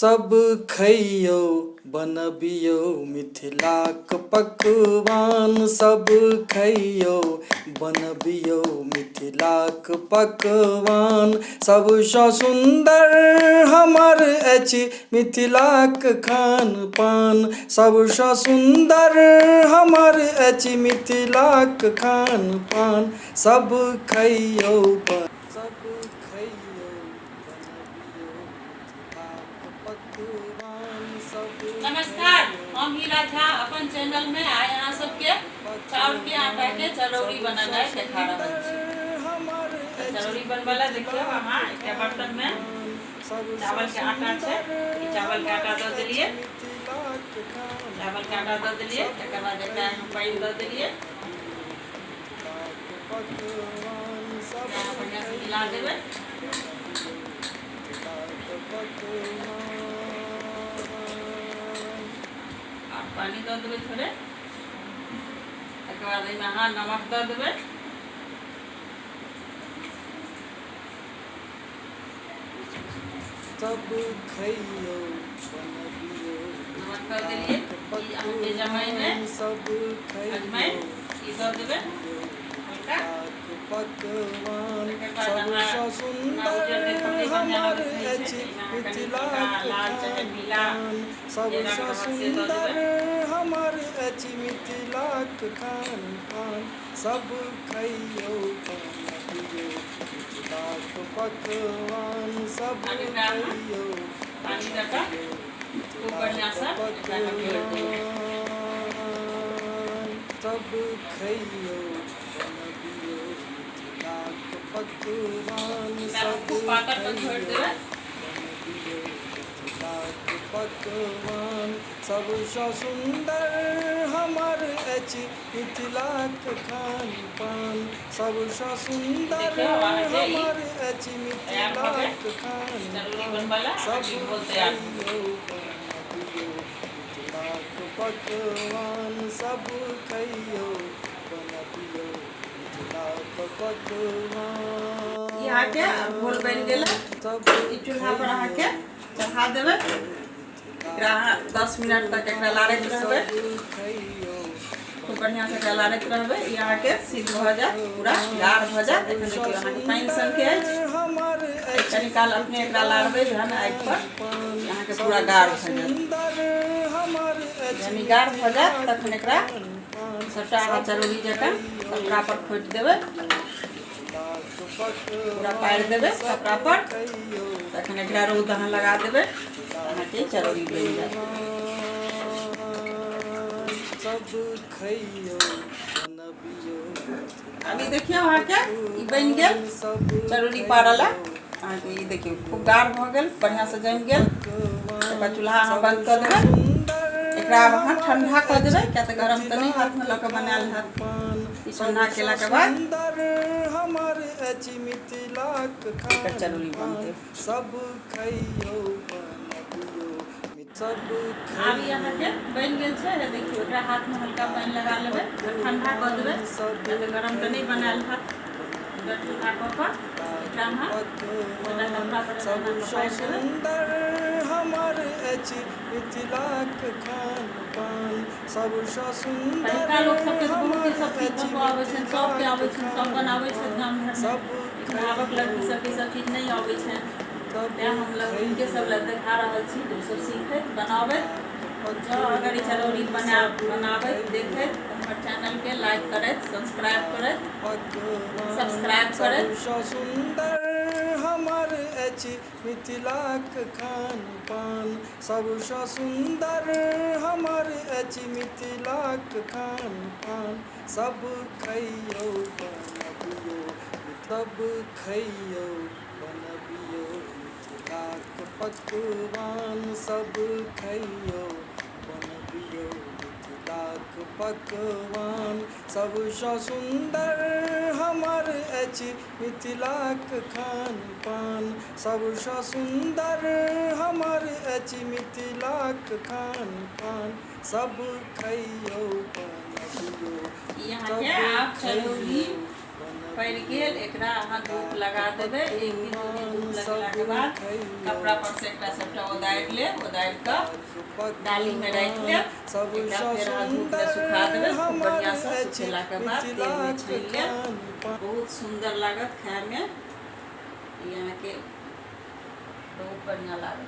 सब खइयो बनबियो मिथिलाक पकवान। सब खइयो बनबियो मिथिलाक पकवान। सबसँ सुन्दर हमर अछि मिथिलाक खान पान। सबसँ सुन्दर हमर अछि मिथिलाक खान पान। सब खइयो नमस्कार, हम हीरा झा अपन चैनल में आए यहाँ सबके चाउर के आटा के चरौरी बनाना देखा रहा है। चरौरी बनवाला देखियो अहाँ एक बर्तन में चावल के आटा छे। चावल के आटा दे दिलिए, चावल के आटा दे दिलिए, तकर बाद एकरा हम पानी दे दिलिए, बढ़िया से मिला देबे। पानी दे देवे थोड़े, तकर बाद अहाँ नमक दे देवे। सब खइयो बनबियो नमक दे दिलिए, ई अहाँके जमाइन में सब अजमाइन ई दे देवे हल्का। पकवान। सबसँ सुन्दर हमर अछि मिथिलाक खान पान। सबसँ सुन्दर हमर अछि मिथिलाक खान पान। सब खइयो बनबियो मिथिलाक पकवान। सब खइयो पानी दे खूब बढ़िया से पकवान। सब खइयो बनबियो मिथिलाक पकवान। सब खूब पातर पर छोड़ देवे। बनबियो मिथिलाक पकवान। सबसँ सुन्दर हमर अछि मिथिलाक खान पान। सबसँ सुन्दर हमर अछि मिथिलाक खान पान। सब खइयो बनबियो मिथिलाक पकवान। सब खइयो बनबियो मिथिलाक पकवान। यहाँ के घोल बन गेलै। ई चूल्हा पर अहाँ के चढ़ा देवे। एकरा 10 मिनट तक एकरा लारैत रहबे। खूब बढ़िया से एकरा लारैत रहबे। यहाँ के सिद्ध भ जाए, पूरा गाढ़ भ जाए। एखन देखियो अहाँ के पानी सन के अछि। कनी काल अपने एकरा लारबे जहन आगि पर यहाँ के पूरा गाढ़ भ जाए। जहन गाढ़ भ जाए तखन एकरा सबटा अहाँ चरौरी जकाँ कपड़ा पर खोटि देवे। पूरा पारि देवे कपड़ा पर, तखन एकरा रौद अहाँ लगा देवे। अहाँ के चरौरी बन जाए। सब खइयो बनबियो अभी देखियो अहाँ के ई बन गेल चरौरी पारला। अहाँ के ई देखियो खूब गाढ़ भ गेल, बढ़िया से जम गेल। एकरा चूल्हा अहाँ बंद कर देवे। एकरा अब अहाँ ठंडा कर देवे, क्या तो गरम तो नहीं हाथ में लके बनाल हाथ। ई ठंडा केला के बाद हमर अछि मिथिलाक खान चरौरी बनते। सब खइयो बनबियो सब अब यहाँ के बन गेल छे। देखियो एकरा हाथ में हल्का पानी लगा लेवे, ठंडा कर देवे, क्या तो गरम तो नहीं बनाल हाथ। चूल्हा पर एकरा अहाँ कपड़ा पर सबसँ सुन्दर हमर अछि मिथिलाक खान पान। सबसँ सुन्दर लोग सबके बहुत ही सब चीज अछि बनबऽ आबै छै, सबके आबै छै, सब बनाबै छै गाम घर में। सब लेकिन आबक लड़की सबके सब चीज नहीं आबै छै। तें हम लोग उनके सब लग देखा रहल छी जे सब सीखैत बनाबैत। जो अगर ई चरौरी बनाबैत देखैत हमर चैनल के लाइक करैत, सब्सक्राइब करैत। सबसँ सुन्दर हमर अछि मिथिलाक खान पान। सबसँ सुन्दर हमर अछि मिथिलाक खान पान। सब खइयो बनबियो सब खइयो बनबियो मिथिलाक पकवान। सब खइयो बनबियो मिथिलाक पकवान। सबसँ सुन्दर हमर अछि मिथिलाक खान पान। सबसँ सुन्दर हमर अछि मिथिलाक खान पान। सब खइयो बनबियो यहाँ के आप चरौरी पड़ गेल एकरा अहाँ धूप लगा देबै। एक दिन दू दिन धूप लगेलाके बाद कपड़ा पर से एकरा सबटा ओदारि लेब, ओदारि कऽ डाली में राखि लेब। एकरा फेर अहाँ धूप में सुखा देबै, खूब बढ़िया से सुखेलाके बाद तेल में छानि लेब। बहुत सुंदर लागत खाय में, ई अहाँके बहुत बढ़िया लागत।